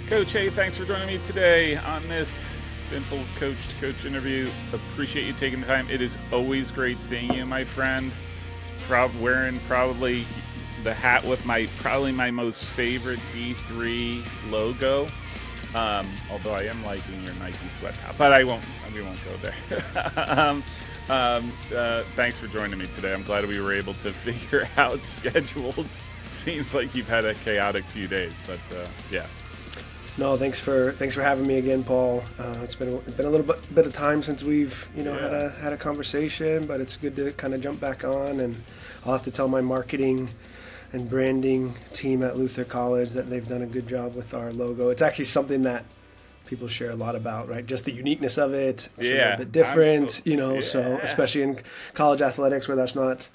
Coach, hey, thanks for joining me today on this Simple Coach to Coach interview. Appreciate you taking the time. It is always great seeing you, my friend. It's wearing probably the hat with probably my most favorite D3 logo. Although I am liking your Nike sweat top, but we won't go there. Thanks for joining me today. I'm glad we were able to figure out schedules. Seems like you've had a chaotic few days, but yeah. No, thanks for having me again, Paul. It's been a little bit of time since we've had a conversation, but it's good to kind of jump back on. And I'll have to tell my marketing and branding team at Luther College that they've done a good job with our logo. It's actually something that people share a lot about, right? Just the uniqueness of it. It's a little bit different, So especially in college athletics where that's not,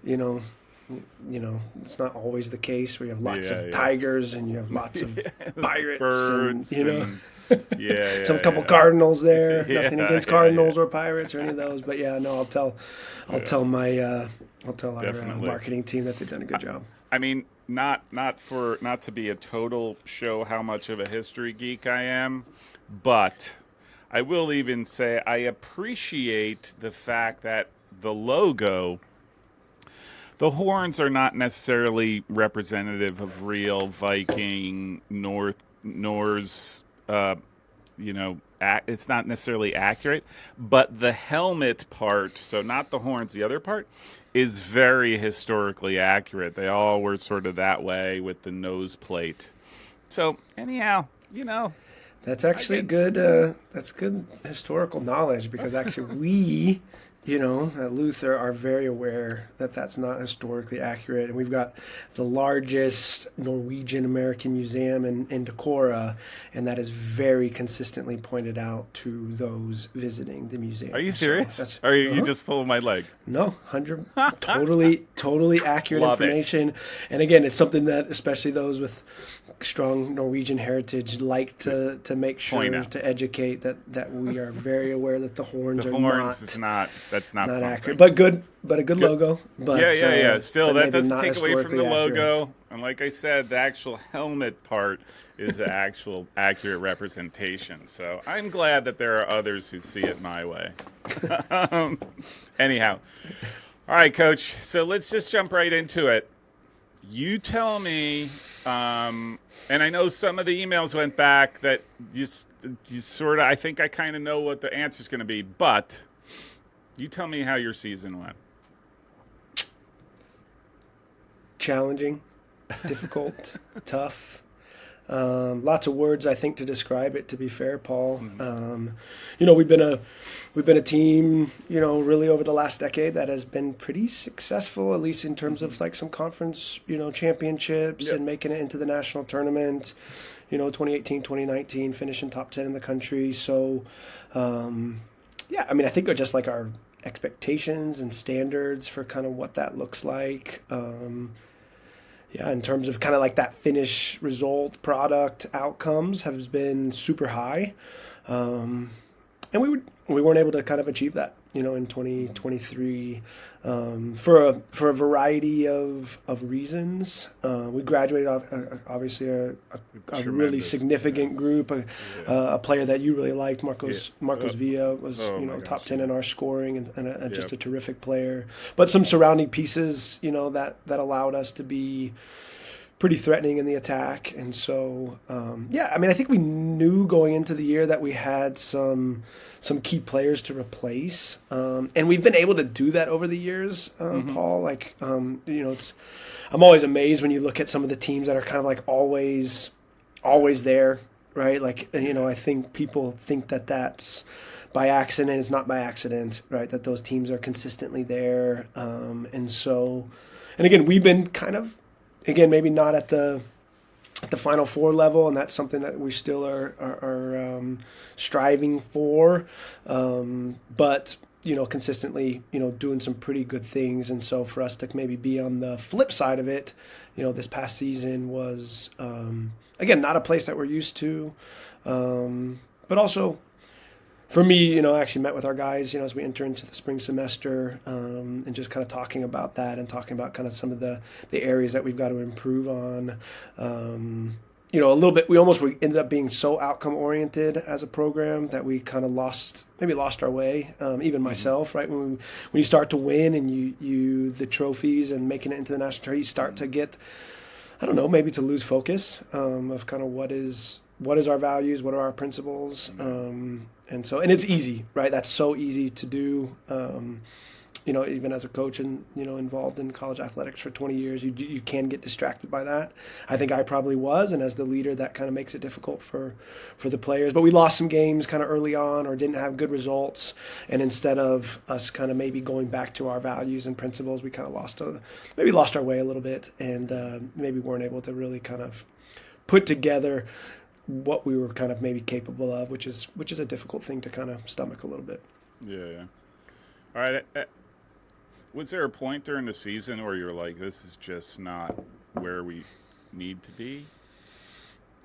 it's not always the case where you have lots of tigers and you have lots of pirates, birds, and some couple cardinals there. Nothing against cardinals or pirates or any of those, but I'll tell our marketing team that they've done a good job. I mean, not to be a total show how much of a history geek I am, but I will even say I appreciate the fact that the logo. The horns are not necessarily representative of real Viking Norse. It's not necessarily accurate, but the helmet part, so not the horns, the other part, is very historically accurate. They all were sort of that way with the nose plate. So anyhow, that's actually good. That's good historical knowledge because actually we. At Luther are very aware that that's not historically accurate. And we've got the largest Norwegian American museum in Decorah, and that is very consistently pointed out to those visiting the museum. Are you serious? So are you just pulling my leg? No, 100, totally accurate information. And again, it's something that especially those with strong Norwegian heritage like to make sure to educate that we are very aware that the horns are not accurate, but a good logo. But still, that doesn't take away from the logo. And like I said, the actual helmet part is the actual accurate representation. So I'm glad that there are others who see it my way. Anyhow, all right, Coach. So let's just jump right into it. You tell me, and I know some of the emails went back that you sort of, I think I kind of know what the answer is going to be, but you tell me how your season went. Challenging, difficult, tough. Lots of words, I think, to describe it, to be fair, Paul. Mm-hmm. We've been a team, really over the last decade that has been pretty successful, at least in terms of like some conference, championships and making it into the national tournament, 2018, 2019, finishing top 10 in the country. So, I think just like our expectations and standards for kind of what that looks like. In terms of kind of like that finish result, product, outcomes has been super high. And we weren't able to kind of achieve that, in 2023 for a variety of reasons. We graduated off, obviously, a really significant group. A player that you really liked, Marcos Villa, was top 10 in our scoring and just a terrific player. But some surrounding pieces, that allowed us to be pretty threatening in the attack. And so, I think we knew going into the year that we had some key players to replace. And we've been able to do that over the years, Paul. Like, I'm always amazed when you look at some of the teams that are kind of like always there, right? Like, I think people think that that's by accident. It's not by accident, right? That those teams are consistently there. And again, we've been kind of, maybe not at the Final Four level, and that's something that we still are striving for. But consistently, doing some pretty good things. And so for us to maybe be on the flip side of it, this past season was again not a place that we're used to, but also. For me, I actually met with our guys, as we enter into the spring semester, and just kind of talking about that and talking about kind of some of the areas that we've got to improve on. a little bit, we ended up being so outcome oriented as a program that we kind of lost our way. Even myself, right? When you start to win and you the trophies and making it into the national tournament, you start to get, I don't know, maybe to lose focus of kind of what is our values, what are our principles, and it's easy, right? That's so easy to do. Even as a coach and, involved in college athletics for 20 years, you can get distracted by that. I think I probably was, and as the leader, that kind of makes it difficult for the players. But we lost some games kind of early on or didn't have good results, and instead of us kind of maybe going back to our values and principles, we kind of lost our way a little bit, and maybe weren't able to really kind of put together what we were kind of maybe capable of, which is a difficult thing to kind of stomach a little bit. Yeah. All right. Was there a point during the season where you're like, this is just not where we need to be?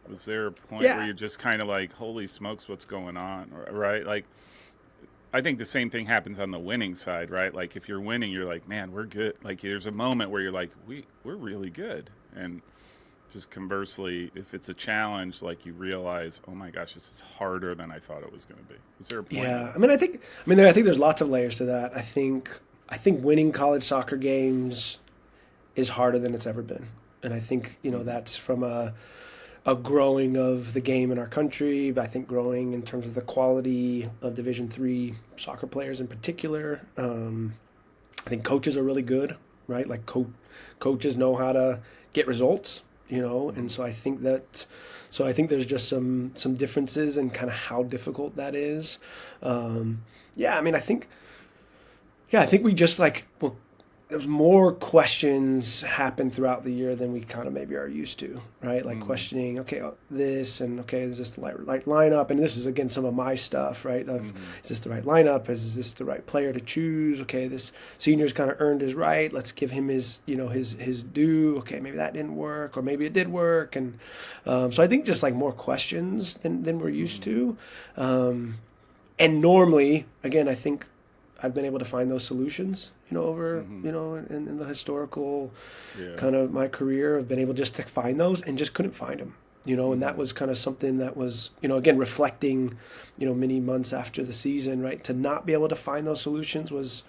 Was there a point where you're just kind of like, holy smokes, what's going on? Right? Like, I think the same thing happens on the winning side, right? Like, if you're winning, you're like, man, we're good. Like, there's a moment where you're like, we're really good. And just conversely, if it's a challenge, like you realize, oh my gosh, this is harder than I thought it was going to be. Was there a point? Yeah, I think there's lots of layers to that. I think winning college soccer games is harder than it's ever been, and I think that's from a growing of the game in our country. But I think growing in terms of the quality of Division III soccer players in particular. I think coaches are really good, right? Like coaches know how to get results. And so I think there's just some differences in kind of how difficult that is. I think we just there's more questions happen throughout the year than we kind of maybe are used to, right? Like questioning, okay, this and okay, is this the right lineup? And this is again some of my stuff, right? Is this the right lineup? Is this the right player to choose? Okay, this senior's kind of earned his right. Let's give him his due. Okay, maybe that didn't work, or maybe it did work, and so I think just like more questions than we're used to, and normally, again, I think I've been able to find those solutions, over, in the historical kind of my career. I've been able just to find those and just couldn't find them, and that was kind of something that was, again, reflecting, many months after the season, right? To not be able to find those solutions was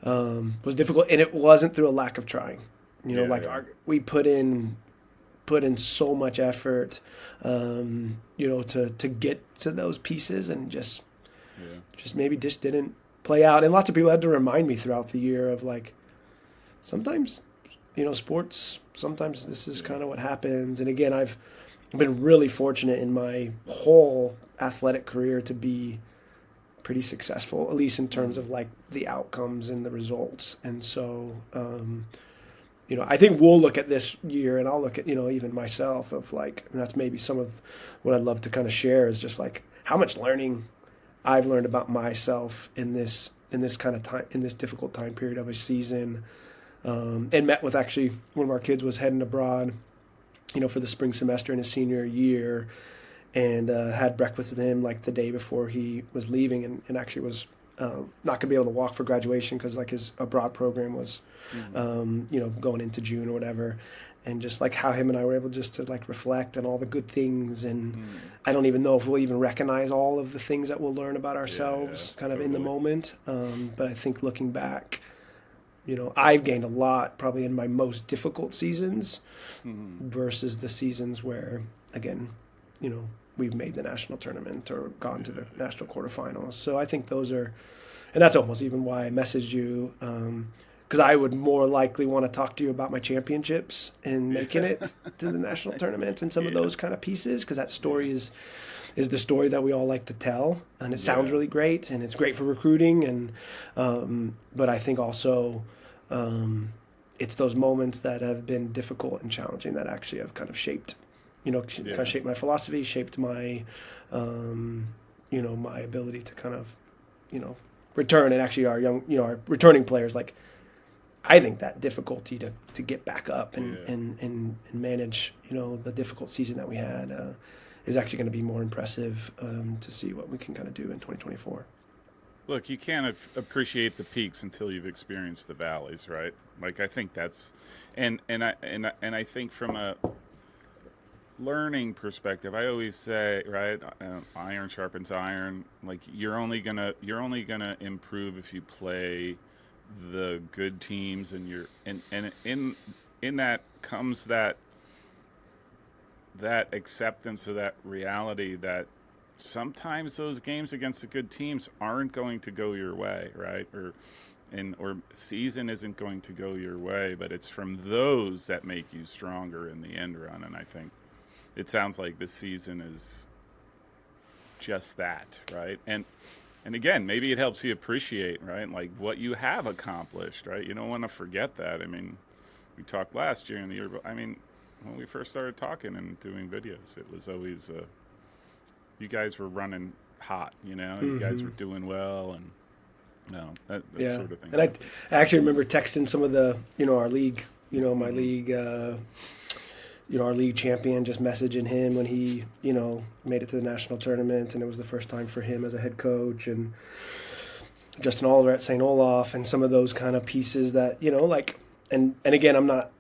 difficult. And it wasn't through a lack of trying, we put in so much effort, to get to those pieces, and just maybe just didn't play out. And lots of people had to remind me throughout the year of like, sometimes, sports, sometimes this is kind of what happens. And again, I've been really fortunate in my whole athletic career to be pretty successful, at least in terms of like the outcomes and the results. And so, I think we'll look at this year, and I'll look at, even myself of like, and that's maybe some of what I'd love to kind of share is just like how much learning I've learned about myself in this kind of time, in this difficult time period of a season, and met with actually one of our kids was heading abroad, for the spring semester in his senior year, and had breakfast with him like the day before he was leaving, and actually was not going to be able to walk for graduation because like his abroad program was, going into June or whatever. And just like how him and I were able just to like reflect on all the good things. And I don't even know if we'll even recognize all of the things that we'll learn about ourselves kind of in the moment. But I think looking back, I've gained a lot probably in my most difficult seasons versus the seasons where, again, we've made the national tournament or gone to the national quarterfinals. So I think those are, and that's almost even why I messaged you, because I would more likely want to talk to you about my championships and making it to the national tournament and some of those kind of pieces, because that story is the story that we all like to tell, and it sounds really great, and it's great for recruiting, and but I think also it's those moments that have been difficult and challenging that actually have kind of shaped, kind of shaped my philosophy, shaped my, my ability to kind of, return, and actually our young, our returning players, like, I think that difficulty to get back up and manage, the difficult season that we had is actually going to be more impressive to see what we can kind of do in 2024. Look, you can't appreciate the peaks until you've experienced the valleys, right? Like, I think that's, and I think from a learning perspective, I always say, right, iron sharpens iron. Like you're only gonna improve if you play the good teams, and in that comes that acceptance of that reality that sometimes those games against the good teams aren't going to go your way, right? Or season isn't going to go your way, but it's from those that make you stronger in the end run. And I think it sounds like this season is just that, right? And again, maybe it helps you appreciate, right, like what you have accomplished, right? You don't want to forget that. I mean, we talked last year and the year, but I mean, when we first started talking and doing videos, it was always you guys were running hot, you guys were doing well, and that sort of thing. And I actually remember texting some of the, our league, my league, our league champion, just messaging him when he, made it to the national tournament, and it was the first time for him as a head coach, and Justin Oliver at St. Olaf, and some of those kind of pieces that, like, and again, I'm not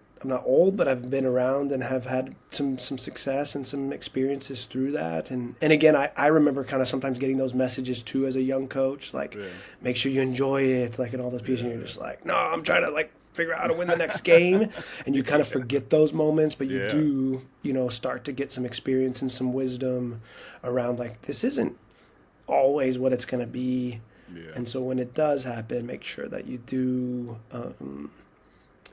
old, but I've been around and have had some success and some experiences through that. And again, I remember kind of sometimes getting those messages too as a young coach, like, make sure you enjoy it, like, and all those pieces. And you're just like, no, I'm trying to, like, figure out how to win the next game. And you kind of forget those moments, but you do, start to get some experience and some wisdom around, like, this isn't always what it's going to be. Yeah. And so when it does happen, make sure that you do,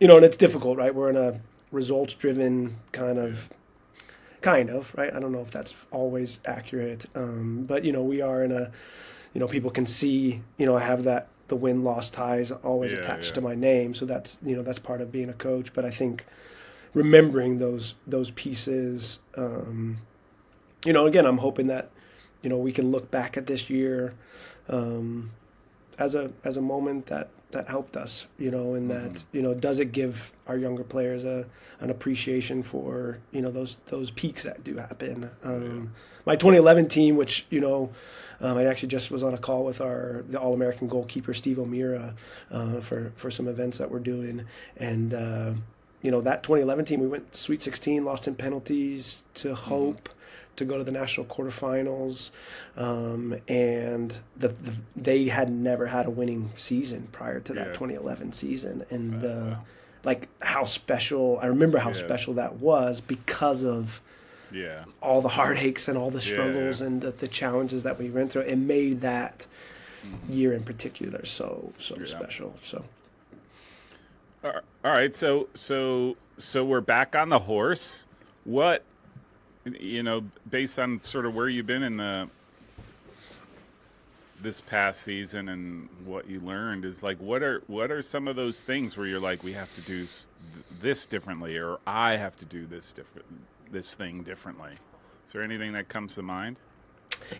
and it's difficult, right? We're in a results-driven kind of, right? I don't know if that's always accurate, but, we are in a, people can see, I have that, the win-loss ties always attached to my name. So that's, that's part of being a coach. But I think remembering those pieces, again, I'm hoping that, we can look back at this year as a moment that helped us, and that, does it give our younger players an appreciation for, those peaks that do happen. My 2011 team, which, I actually just was on a call with the All-American goalkeeper, Steve O'Meara, for some events that we're doing. And, that 2011 team, we went Sweet 16, lost in penalties to Hope, to go to the national quarterfinals, and they had never had a winning season prior to that 2011 season, and like how special, I remember how special that was because of all the heartaches and all the struggles and the challenges that we went through. It made that year in particular so special. So all right, so we're back on the horse. What, based on sort of where you've been in this past season and what you learned, is like, what are some of those things where you're like, we have to do this differently, or I have to do this thing differently? Is there anything that comes to mind?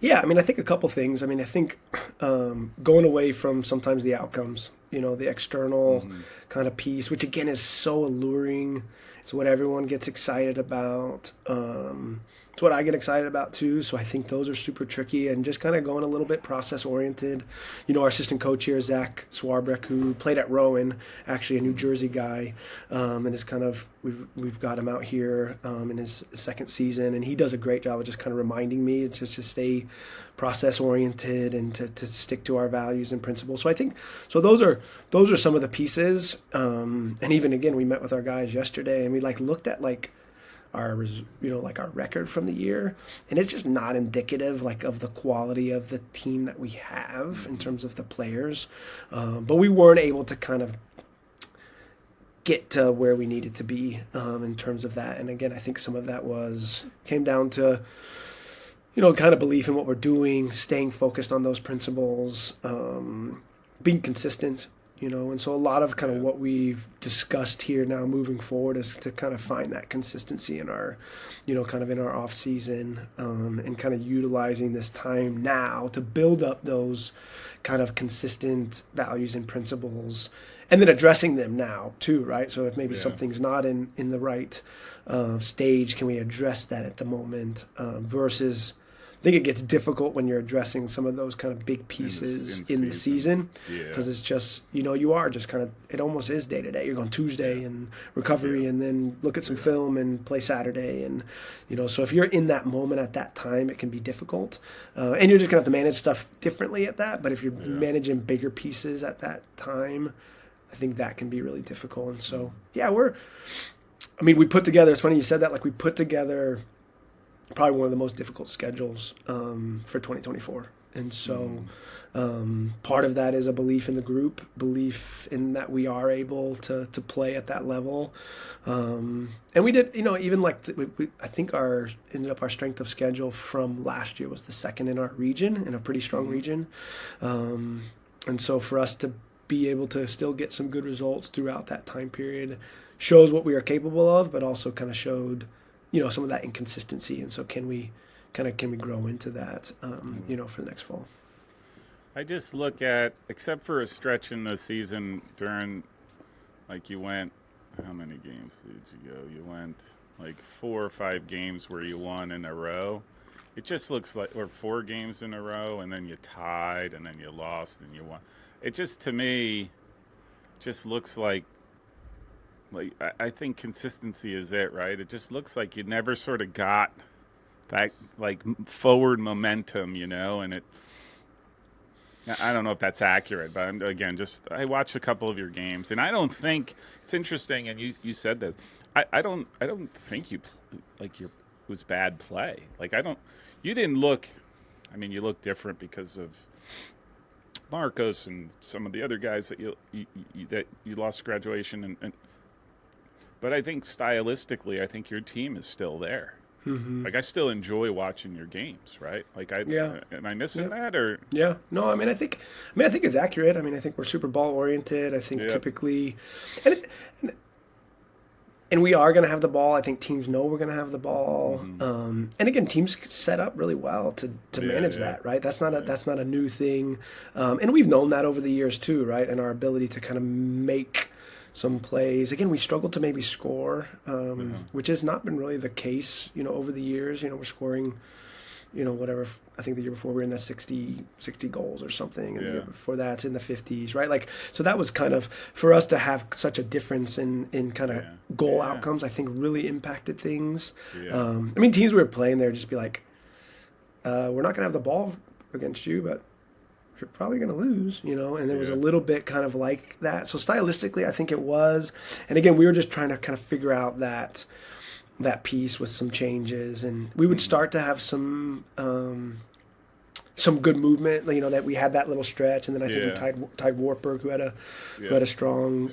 Yeah, I mean, I think a couple things. I mean, I think going away from sometimes the outcomes, the external kind of piece, which again is so alluring. It's what everyone gets excited about. It's what I get excited about too. So I think those are super tricky, and just kind of going a little bit process oriented. Our assistant coach here, Zach Swarbrick, who played at Rowan, actually a New Jersey guy, and is kind of, we've got him out here in his second season, and he does a great job of just kind of reminding me to stay process oriented and to stick to our values and principles. So I think, so those are some of the pieces. And even again, we met with our guys yesterday, and we looked at our record from the year, and it's just not indicative of the quality of the team that we have in terms of the players. But we weren't able to kind of get to where we needed to be in terms of that. And again, I think some of that came down to kind of belief in what we're doing, staying focused on those principles, being consistent. And so a lot of kind of what we've discussed here now moving forward is to kind of find that consistency in our, kind of in our off season, and kind of utilizing this time now to build up those kind of consistent values and principles, and then addressing them now too, right? So if maybe something's not in the right stage, can we address that at the moment, versus think it gets difficult when you're addressing some of those kind of big pieces in the season, because it's just, you are just kind of, it almost is day to day. You're going Tuesday and recovery, and then look at some film and play Saturday, and so if you're in that moment at that time, it can be difficult, and you're just gonna have to manage stuff differently at that. But if you're managing bigger pieces at that time, I think that can be really difficult. And so we put together, it's funny you said that, like we put together probably one of the most difficult schedules for 2024. And so part of that is a belief in the group, belief in that we are able to play at that level. And we did, even like, I think our strength of schedule from last year was the second in our region, in a pretty strong region. And so for us to be able to still get some good results throughout that time period shows what we are capable of, but also kind of showed some of that inconsistency. And so can we grow into that, for the next fall? I just look at, except for a stretch in the season during, like you went, how many games did you go? You went like 4 or 5 games where you won in a row. It just looks like, or 4 games in a row, and then you tied, and then you lost, and you won. It just, to me, just looks like I think consistency is it, right? It just looks like you never sort of got that like forward momentum, and it. I don't know if that's accurate, but again, I watched a couple of your games, and I don't think it's interesting. And you said that I don't think you was bad play. Like you didn't look. I mean, you look different because of Marcos and some of the other guys that you lost graduation and. But I think stylistically, I think your team is still there. Mm-hmm. Like I still enjoy watching your games, right? Like am I missing that or? Yeah, no. I mean, I think it's accurate. I mean, I think we're super ball oriented. I think typically, and we are going to have the ball. I think teams know we're going to have the ball. Mm-hmm. And again, teams set up really well to manage that, right? That's not a new thing, and we've known that over the years too, right? And our ability to kind of make some plays. Again, we struggled to maybe score, which has not been really the case, over the years. We're scoring, whatever. I think the year before we were in the 60 goals or something, and the year before that's in the 50s, right? Like, so that was kind of, for us to have such a difference in kind of goal outcomes, I think really impacted things. Yeah. I mean, teams we were playing there just be like, we're not going to have the ball against you, but you're probably going to lose, and there was a little bit kind of like that. So stylistically, I think it was. And again, we were just trying to kind of figure out that piece with some changes, and we would start to have some good movement, that we had that little stretch, and then I think we tied Wartburg, who had a strong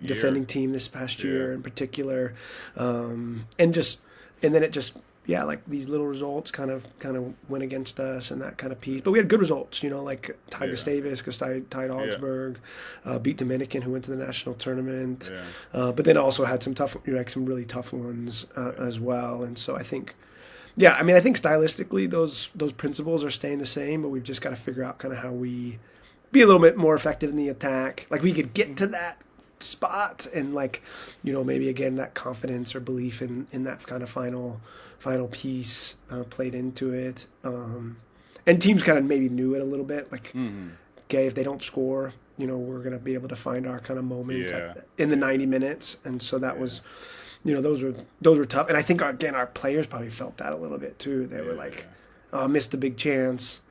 defending team this past year in particular, and then it just. Yeah, like these little results kind of went against us and that kind of piece. But we had good results, like tied Gustavus, tied Augsburg, beat Dominican, who went to the national tournament. Yeah. But then also had some some really tough ones as well. And so I think, I think stylistically those principles are staying the same, but we've just got to figure out kind of how we be a little bit more effective in the attack. Like we could get to that spot and maybe again that confidence or belief in that kind of final piece played into it, and teams kind of maybe knew it a little bit, like okay, if they don't score, we're going to be able to find our kind of moments in the 90 minutes, and so that was those were tough. And I think again our players probably felt that a little bit too. They were like, oh, missed the big chance,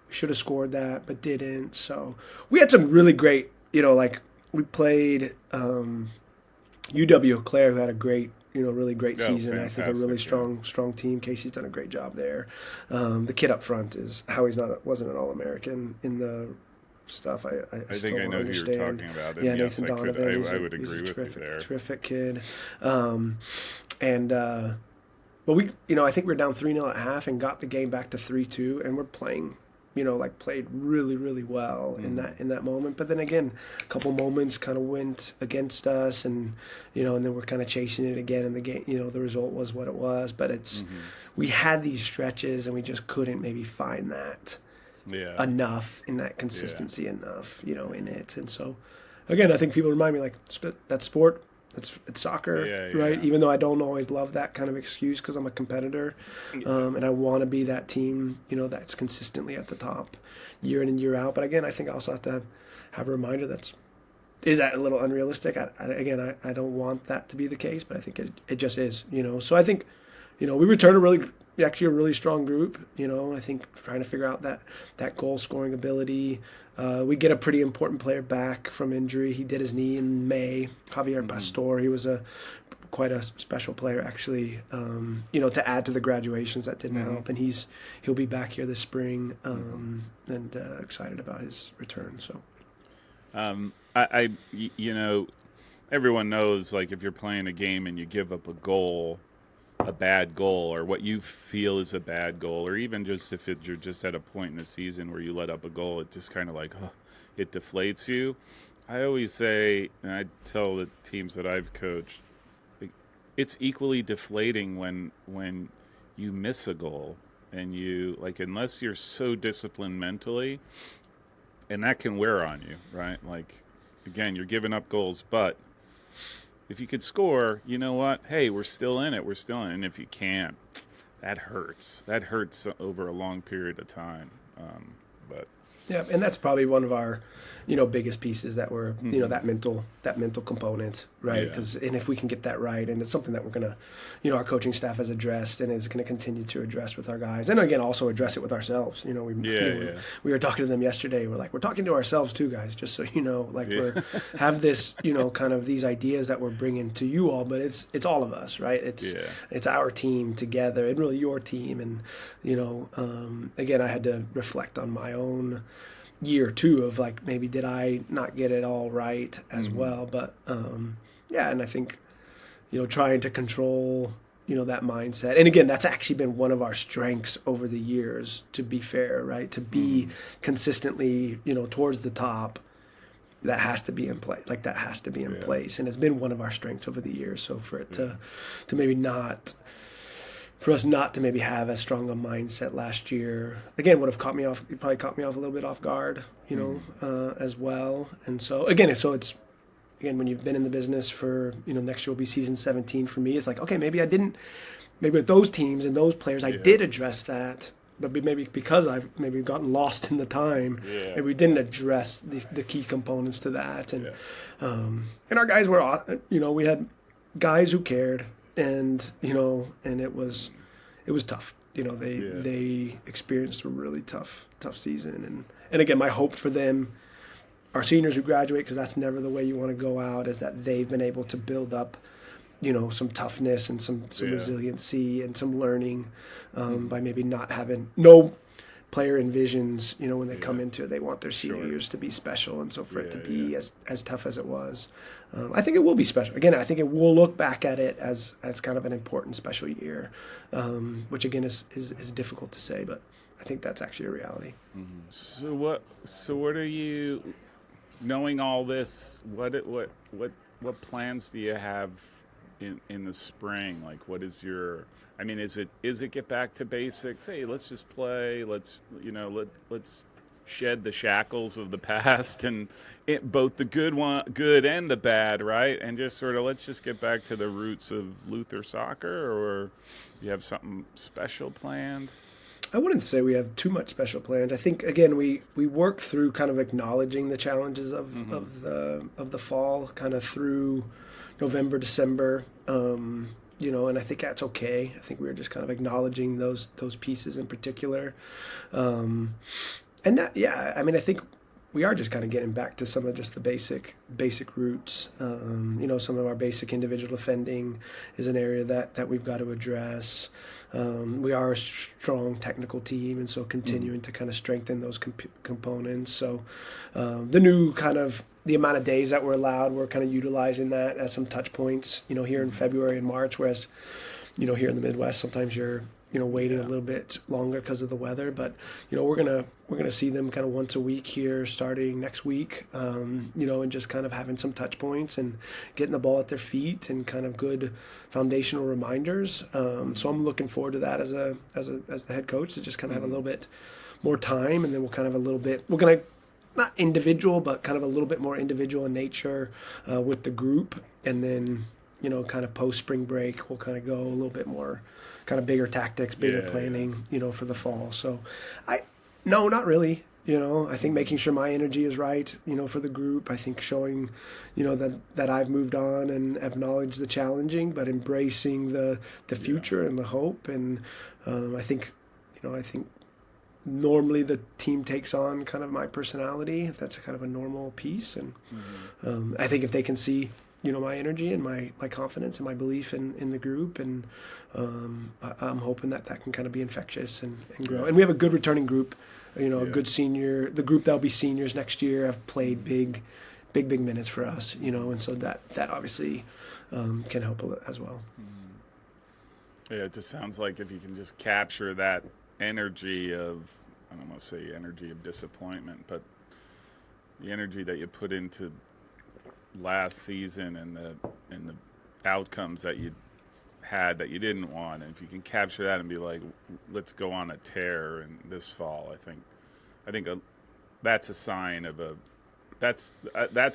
should have scored that but didn't. So we had some really great, we played UW-Eau Claire, who had a great, really great season. I think a really strong team. Casey's done a great job there. The kid up front is how wasn't an All-American in the stuff. I think I know understand. who you're talking about. Yeah, Nathan Donovan. I would agree with you there. Terrific kid. But we, I think we were down 3-0 at half and got the game back to 3-2, and we're playing. Played really, really well in that moment. But then again, a couple moments kind of went against us, and and then we're kind of chasing it again in the game. The result was what it was. But it's we had these stretches, and we just couldn't maybe find that enough in that consistency enough, in it. And so, again, I think people remind me like that's sport. it's soccer, Yeah, right? yeah. Even though I don't always love that kind of excuse because I'm a competitor, and I want to be that team, that's consistently at the top year in and year out. But again, I think I also have to have a reminder is that a little unrealistic? I don't want that to be the case, but I think it just is, So I think, we returned actually a really strong group. I think trying to figure out that goal scoring ability. We get a pretty important player back from injury. He did his knee in May. Javier Pastor. He was quite a special player actually. To add to the graduations that didn't help, and he'll be back here this spring. And excited about his return. So. Everyone knows, like, if you're playing a game and you give up a bad goal, or what you feel is a bad goal, or even just if you're just at a point in the season where you let up a goal, it just kind of like, it deflates you. I always say, and I tell the teams that I've coached, it's equally deflating when you miss a goal, and unless you're so disciplined mentally, and that can wear on you, right? Like, again, you're giving up goals, but if you could score, you know what? Hey, we're still in it. And if you can't, that hurts. That hurts over a long period of time. But yeah, and that's probably one of our, biggest pieces that we're, that mental component, right? Because and if we can get that right, and it's something that we're gonna, our coaching staff has addressed and is going to continue to address with our guys, and again also address it with ourselves. We were talking to them yesterday. We're talking to ourselves too, guys. Just so you know, we're have this, kind of these ideas that we're bringing to you all, but it's all of us, right? It's our team together, and really your team, and again, I had to reflect on my own year too of like, maybe did I not get it all right as well, but and I think trying to control that mindset, and again, that's actually been one of our strengths over the years, to be fair, right? To be consistently towards the top. That has to be in place. Like, that has to be in place, and it's been one of our strengths over the years. So for it to maybe not, for us not to maybe have as strong a mindset last year, again, would have caught me off. It probably caught me off a little bit off guard, as well. And so again, when you've been in the business for, next year will be season 17 for me. It's like, okay, maybe with those teams and those players, I did address that. But maybe because I've maybe gotten lost in the time, maybe we didn't address the key components to that. And and our guys were, we had guys who cared, and and it was tough. They experienced a really tough season, and again, my hope for them, our seniors who graduate, because that's never the way you want to go out, is that they've been able to build up some toughness and some resiliency and some learning by maybe not having, no player envisions, when they come into it, they want their senior years to be special. And so for it to be as tough as it was, I think it will be special. Again, I think it will look back at it as kind of an important special year, which again is difficult to say, but I think that's actually a reality. So what are you, knowing all this, what plans do you have in the spring? Like, what is your, is it get back to basics? Hey, let's just play. Let's shed the shackles of the past, and both the good and the bad, right? And just sort of, let's just get back to the roots of Luther soccer, or you have something special planned? I wouldn't say we have too much special plans. I think, again, we work through kind of acknowledging the challenges of the fall, kind of through November, December, and I think that's okay. I think we were just kind of acknowledging those pieces in particular, and that, I think we are just kind of getting back to some of just the basic roots. Some of our basic individual defending is an area that we've got to address. We are a strong technical team, and so continuing to kind of strengthen those components. So the new kind of, the amount of days that we're allowed, we're kind of utilizing that as some touch points, here in February and March, whereas, here in the Midwest, sometimes you're, waiting a little bit longer because of the weather. But, we're gonna see them kind of once a week here starting next week, and just kind of having some touch points and getting the ball at their feet and kind of good foundational reminders. So I'm looking forward to that as the head coach, to just kind of have a little bit more time, and then we're gonna not individual, but kind of a little bit more individual in nature with the group, and then, kind of post spring break, we'll kind of go a little bit more kind of bigger tactics, bigger planning, for the fall. So no, not really. I think making sure my energy is right, for the group. I think showing, that I've moved on and acknowledged the challenging, but embracing the future and the hope. And I think normally the team takes on kind of my personality. That's kind of a normal piece. And I think if they can see, my energy and my confidence and my belief in the group, and I'm hoping that can kind of be infectious and grow. And we have a good returning group. A good senior. The group that'll be seniors next year have played big minutes for us. And so that obviously can help as well. Yeah, it just sounds like if you can just capture that energy of, I don't want to say energy of disappointment, but the energy that you put into last season and the outcomes that you had that you didn't want, and if you can capture that and be like, let's go on a tear in this fall, I think that's a sign of that's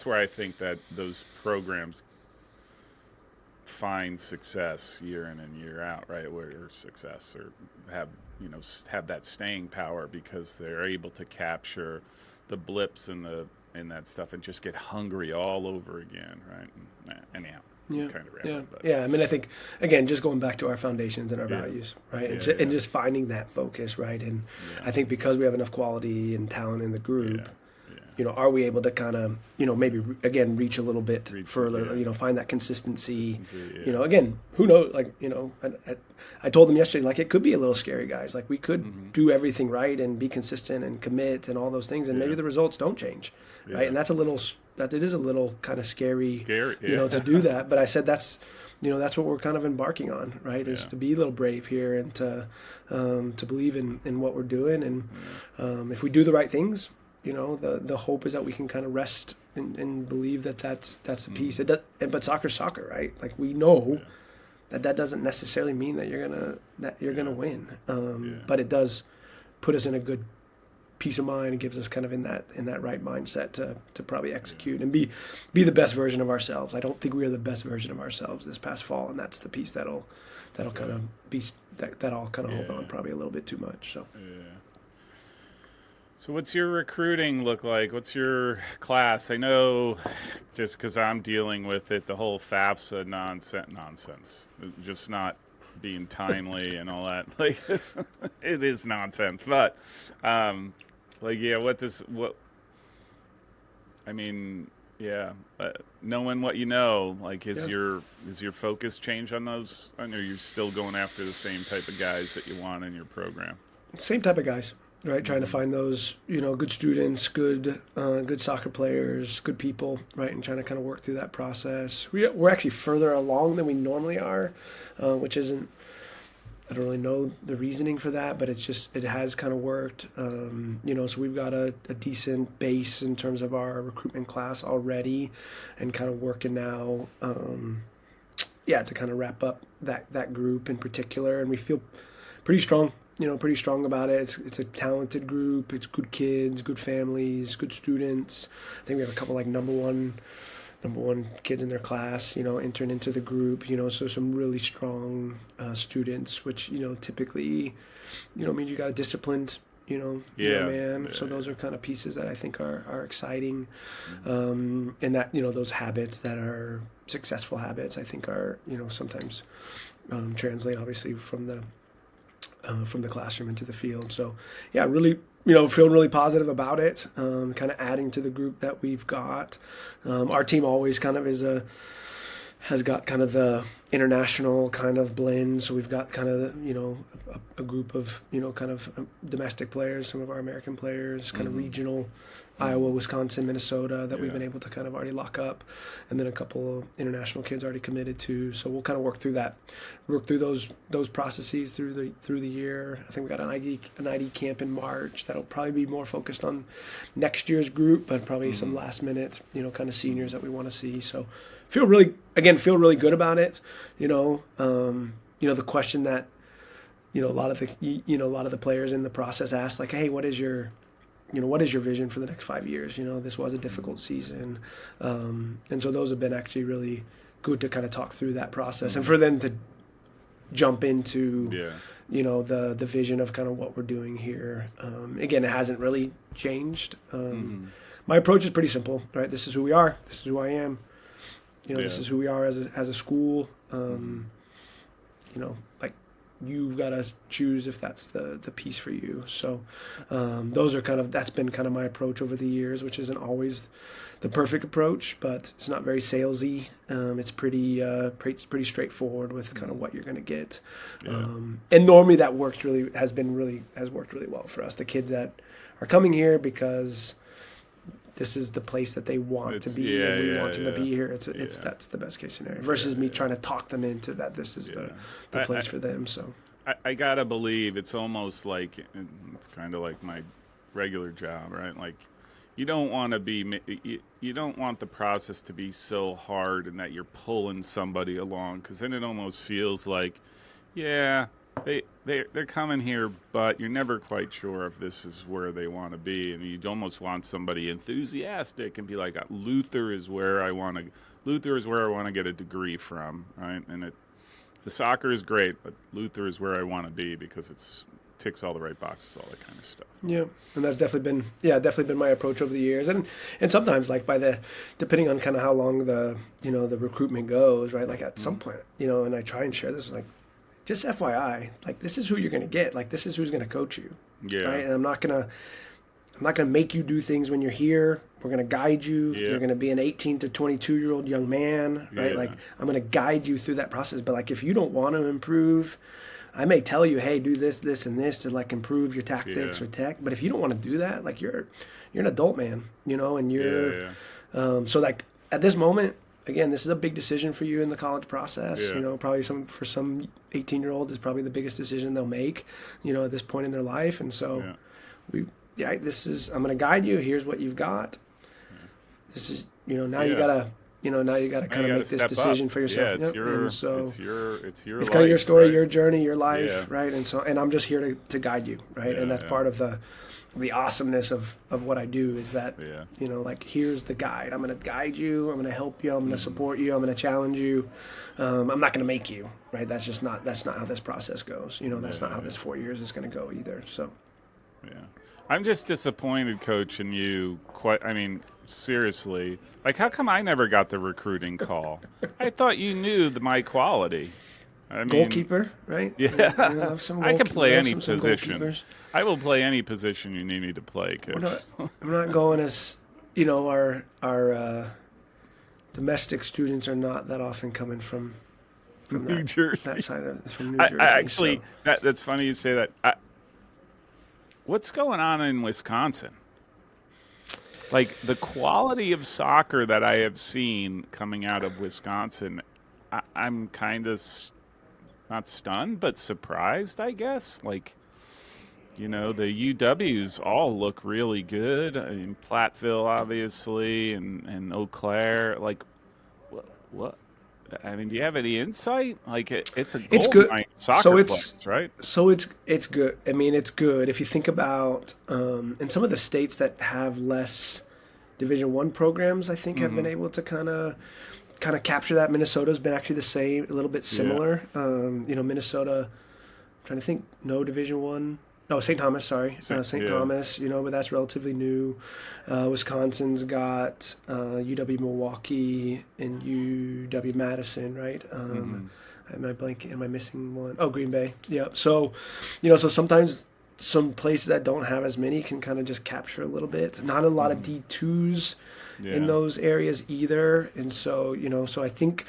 where I think that those programs find success year in and year out, right? Where success or have that staying power, because they're able to capture the blips and that stuff and just get hungry all over again, right? Anyhow. Yeah. Kind of random, yeah. I mean, I think, again, just going back to our foundations and our values, right? And just finding that focus, right? And I think because we have enough quality and talent in the group, are we able to kind of, maybe, again, reach a little bit further, find that consistency. Again, who knows? Like, I told them yesterday, like, it could be a little scary, guys. Like, we could do everything right and be consistent and commit and all those things, and maybe the results don't change, right? And it is a little kind of scary, to do that. But I said that's what we're kind of embarking on, right? Is to be a little brave here and to believe in what we're doing. And if we do the right things, the hope is that we can kind of rest and believe that's a piece. But soccer's soccer, right? Like, we know that doesn't necessarily mean that you're gonna win. But it does put us in a good peace of mind and gives us kind of in that right mindset to probably execute and be the best version of ourselves. I don't think we are the best version of ourselves this past fall, and that's the piece that'll kind of be that I'll kind of hold on probably a little bit too much. So. So what's your recruiting look like? What's your class? I know, just because I'm dealing with it, the whole FAFSA nonsense, just not being timely and all that. Like, it is nonsense. But, knowing what you know, like, is your focus change on those? Or are you still going after the same type of guys that you want in your program? Same type of guys. Right, trying to find those, good students, good soccer players, good people, right, and trying to kind of work through that process. We're actually further along than we normally are, which isn't. I don't really know the reasoning for that, but it has kind of worked. So we've got a decent base in terms of our recruitment class already, and kind of working now, to kind of wrap up that group in particular, and we feel pretty strong. Pretty strong about it. It's a talented group. It's good kids, good families, good students. I think we have a couple like number one kids in their class, entering into the group, so some really strong students, which, typically, means you got a disciplined, young man. So those are kind of pieces that I think are exciting. And that, those habits that are successful habits, I think are, sometimes translate obviously from the classroom into the field. So really, feel really positive about it. Kind of adding to the group that we've got. Our team always kind of has got kind of the international kind of blend. So we've got kind of, a group of, kind of domestic players, some of our American players, kind of regional, Iowa, Wisconsin, Minnesota, that we've been able to kind of already lock up, and then a couple of international kids already committed to. So we'll kind of work through those processes through the year. I think we got an ID camp in March that'll probably be more focused on next year's group, but probably some last minute, kind of seniors that we want to see. So feel really good about it. The question that a lot of the players in the process ask, like, hey, what is your vision for the next 5 years? This was a difficult season. And so those have been actually really, good to kind of talk through that process and for them to jump into the vision of kind of what we're doing here. Again, it hasn't really changed. My approach is pretty simple, right? This is who we are. This is who I am. This is who we are as a school. Like you've got to choose if that's the piece for you. So that's been kind of my approach over the years, which isn't always the perfect approach, but it's not very salesy. It's pretty straightforward with kind of what you're going to get. And normally that has worked really well for us. The kids that are coming here because this is the place that they want to be, and we want them to be here. That's the best case scenario versus me trying to talk them into that this is the place for them. So I gotta believe it's almost like it's kind of like my regular job, right? Like you don't want the process to be so hard and that you're pulling somebody along, because then it almost feels like, they're coming here, but you're never quite sure if this is where they want to be, and you'd almost want somebody enthusiastic and be like, Luther is where I want to get a degree from, right? And the soccer is great, but Luther is where I want to be because it's ticks all the right boxes, all that kind of stuff. Yeah, and that's definitely been my approach over the years, and sometimes like depending on kind of how long the recruitment goes, right? Like at some point, and I try and share this like, just FYI, like this is who you're gonna get, like this is who's gonna coach you, right? And I'm not gonna make you do things when you're here. We're gonna guide you. You're gonna be an 18 to 22-year-old young man, right? Like I'm gonna guide you through that process. But like if you don't want to improve, I may tell you, hey, do this, this, and this to like improve your tactics or tech. But if you don't want to do that, like you're an adult man, and you're so like at this moment, again, this is a big decision for you in the college process. Probably for some 18-year-old is probably the biggest decision they'll make, at this point in their life. And so I'm going to guide you. Here's what you've got. This is, now you gotta kind of make this decision for yourself. It's your it's life, kind of your story, right? your journey, your life, right? And I'm just here to guide you, right? And that's part of the awesomeness of what I do is that, like here's the guide. I'm going to guide you. I'm going to help you. I'm going to support you. I'm going to challenge you. I'm not going to make you, right? That's not how this process goes. That's not how this 4 years is going to go either. So, I'm just disappointed, Coach, in you. Seriously. Like, how come I never got the recruiting call? I thought you knew my quality. Goalkeeper, right? Yeah. I can play any position. I will play any position you need me to play, Coach. I'm not going as, our domestic students are not that often coming from New Jersey. That side of from New Jersey. Actually, that's funny you say that. What's going on in Wisconsin? Like the quality of soccer that I have seen coming out of Wisconsin, I'm kind of not stunned, but surprised, I guess. Like, the UWs all look really good. I mean, Platteville, obviously, and Eau Claire. Like, what? I mean, do you have any insight? Like, it's a gold mine soccer place, right? So it's good. I mean, it's good if you think about in some of the states that have less Division I programs. I think have been able to kind of capture that. Minnesota's been actually the same, a little bit similar. Minnesota. I'm trying to think. No Division I. No, St. Thomas. Sorry, St. Thomas. But that's relatively new. Wisconsin's got UW Milwaukee and UW Madison, right? Am I missing one? Oh, Green Bay. Yeah. So, so sometimes some places that don't have as many can kind of just capture a little bit. Not a lot of D2s in those areas either. And so, so I think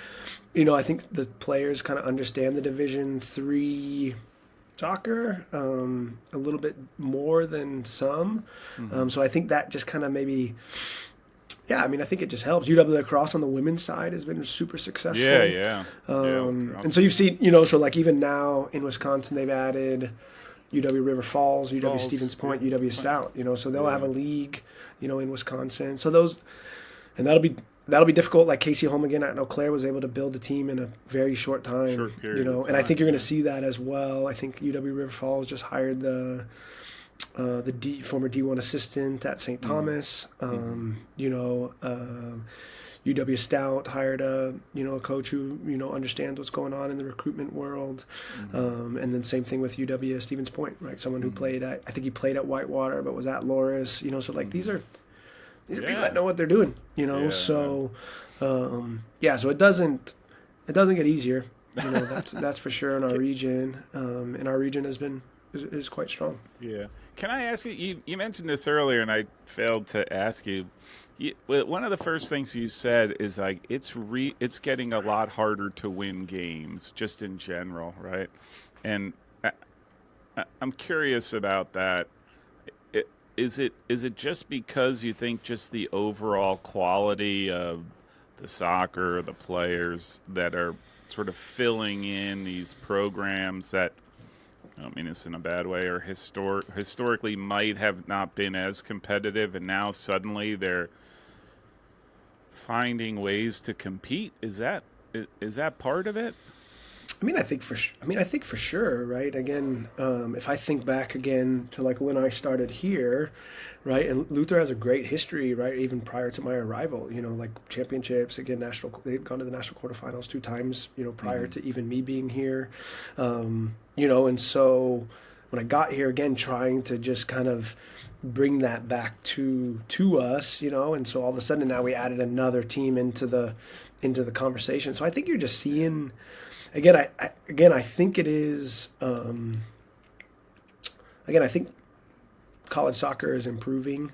the players kind of understand the Division III soccer a little bit more than some. So I think that just kind of maybe, I think it just helps. UW lacrosse on the women's side has been super successful. And so you've seen, so like even now in Wisconsin, they've added UW River Falls, UW Stevens Point, UW Stout, so they'll have a league, in Wisconsin. So those, and that'll be difficult. Like Casey Holmigan at Eau Claire was able to build a team in a very short time, and I think you're going to see that as well. I think UW River Falls just hired the former D1 assistant at St. Thomas. UW Stout hired a coach who understands what's going on in the recruitment world, and then same thing with UW Stevens Point, right? Someone who played at, I think he played at Whitewater, but was at Loris. So like these are people that know what they're doing. So so it doesn't get easier. That's for sure in our region, and our region is quite strong. Yeah. Can I ask you? You mentioned this earlier, and I failed to ask you. One of the first things you said is like it's getting a lot harder to win games, just in general, right? And I'm curious about that. Is it just because you think just the overall quality of the soccer, the players that are sort of filling in these programs that, I don't mean this in a bad way, or historically might have not been as competitive, and now suddenly they're finding ways to compete? Is that part of it? I think for sure, right? Again, if I think back again to like when I started here, right, and Luther has a great history, right, even prior to my arrival. Like championships, again, they've gone to the national quarterfinals 2 times, prior to even me being here, and so when I got here, again, trying to just kind of bring that back to us, and so all of a sudden now we added another team into the conversation. So I think you're just seeing. Again, I think it is. I think college soccer is improving,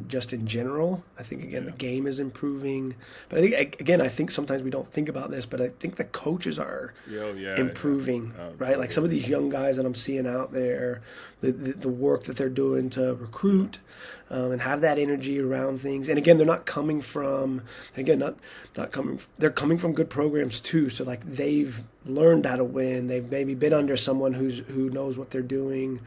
just in general. I think the game is improving, but I think sometimes we don't think about this, but I think the coaches are improving, right? Totally. Like some of these young guys that I'm seeing out there, the work that they're doing to recruit. And have that energy around things. And again, they're not coming from, they're coming from good programs too. So like they've learned how to win. They've maybe been under someone who knows what they're doing.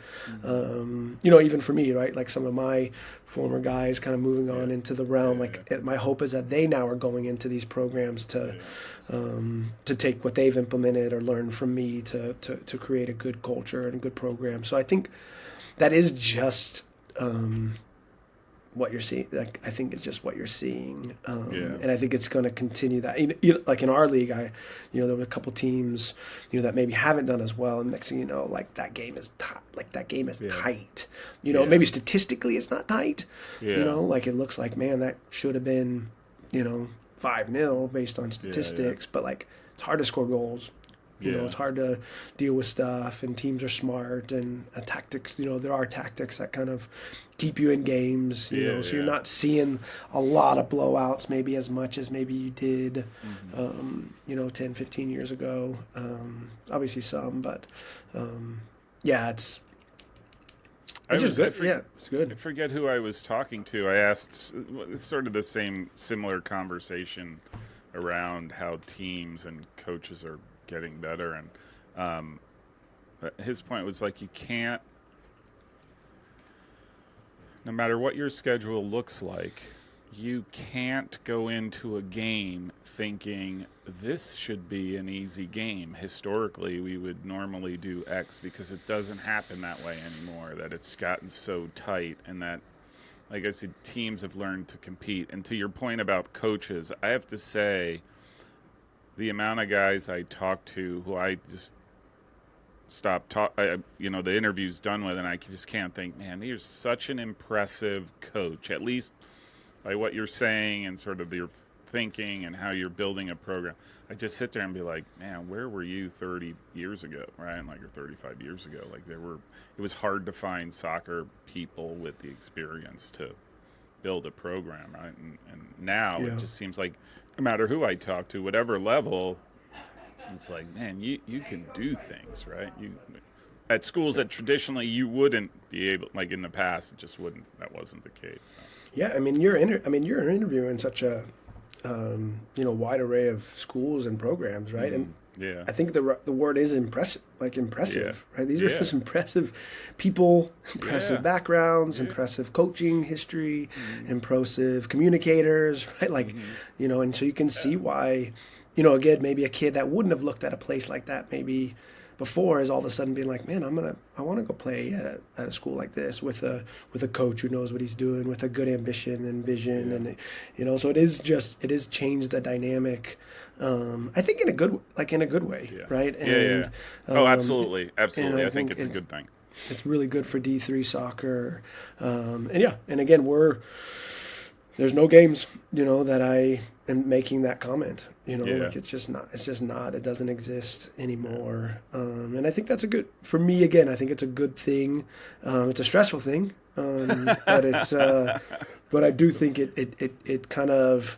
Even for me, right? Like some of my former guys kind of moving on into the realm. My hope is that they now are going into these programs to take what they've implemented or learned from me to create a good culture and a good program. So I think that is just, what you're seeing. Like, I think it's just what you're seeing, and I think it's going to continue that. Like in our league, there were a couple teams, that maybe haven't done as well, and next thing you know, like that game is tight. Maybe statistically it's not tight. Like it looks like, man, that should have been, 5-0 based on statistics, but like it's hard to score goals. It's hard to deal with stuff, and teams are smart, and tactics, there are tactics that kind of keep you in games, so you're not seeing a lot of blowouts maybe as much as maybe you did, 10, 15 years ago. Obviously some, but it's just good. It's good. I forget who I was talking to. I asked sort of the similar conversation around how teams and coaches are getting better, and his point was like, you can't, no matter what your schedule looks like, you can't go into a game thinking this should be an easy game. Historically, we would normally do X, because it doesn't happen that way anymore, that it's gotten so tight, and that, like I said, teams have learned to compete. And to your point about coaches, I have to say, the amount of guys I talk to who I just the interview's done with, and I just can't think, man, you're such an impressive coach, at least by what you're saying and sort of your thinking and how you're building a program. I just sit there and be like, man, where were you 30 years ago, right? Or 35 years ago. Like it was hard to find soccer people with the experience to build a program, right? And now it just seems like no matter who I talk to, whatever level, it's like, man, you can do things, right? You at schools that traditionally you wouldn't be able, like in the past, it just wouldn't. That wasn't the case. So. Yeah, you're interviewing such a wide array of schools and programs, right? And I think the word is impressive, right? These are just impressive people, impressive backgrounds, impressive coaching history, impressive communicators, right? And so you can see why, again, maybe a kid that wouldn't have looked at a place like that maybe before is all of a sudden being like, man, I want to go play at a school like this with a coach who knows what he's doing, with a good ambition and vision, and so it is changed the dynamic. I think in a good way, right? And, Oh, absolutely. I think it's a good thing. It's really good for D3 soccer, and again, there's no games, that I am making that comment, like it's just not, it doesn't exist anymore. And I think that's for me, again, I think it's a good thing. It's a stressful thing, but I do think it kind of,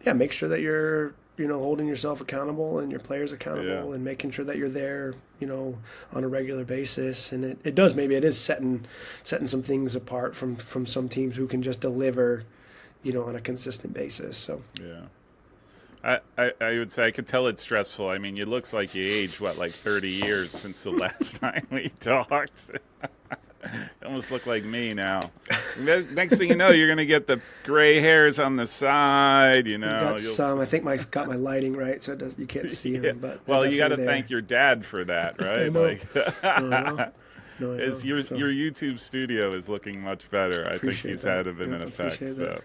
makes sure that you're, holding yourself accountable and your players accountable and making sure that you're there, on a regular basis. And it is setting some things apart from some teams who can just deliver, on a consistent basis. So I would say I could tell it's stressful. I mean, it looks like you aged, like 30 years since the last time we talked. You almost look like me now. Next thing you know, you're going to get the gray hairs on the side, Got some. I think got my lighting right, so you can't see them. But you got to thank your dad for that, right? No, your YouTube studio is looking much better. I think he's had a bit of an effect. So,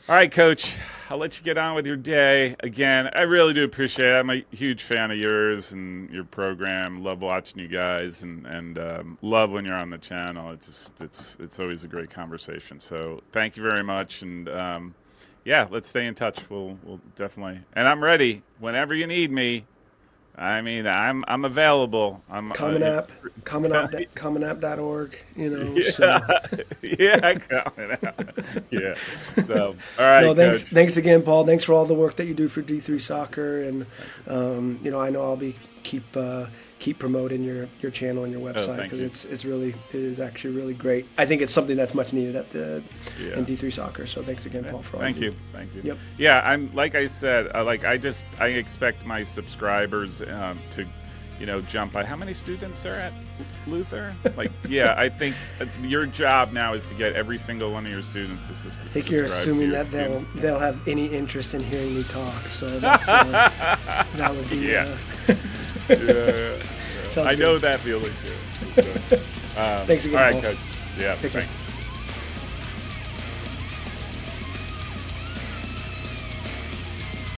all right, Coach, I'll let you get on with your day. Again, I really do appreciate it. I'm a huge fan of yours and your program. Love watching you guys, and love when you're on the channel. It's always a great conversation. So thank you very much, and let's stay in touch. We'll definitely. And I'm ready whenever you need me. I mean, I'm available. I'm commonapp.org, So. Coming out. Yeah. So, all right. No, thanks again, Paul. Thanks for all the work that you do for D3 Soccer, and I know I'll keep promoting your channel and your website, because it is actually really great. I think it's something that's much needed in D3 Soccer. So thanks again, Paul, for all Thank you. Yep. Yeah, I'm like I said, I expect my subscribers to jump by. How many students are at Luther? I think your job now is to get every single one of your students to subscribe. I think you're assuming that they'll have any interest in hearing me talk, so that's, that would be I know that feeling too. So, thanks again, all right, Paul. Coach. Yeah, Take thanks. care.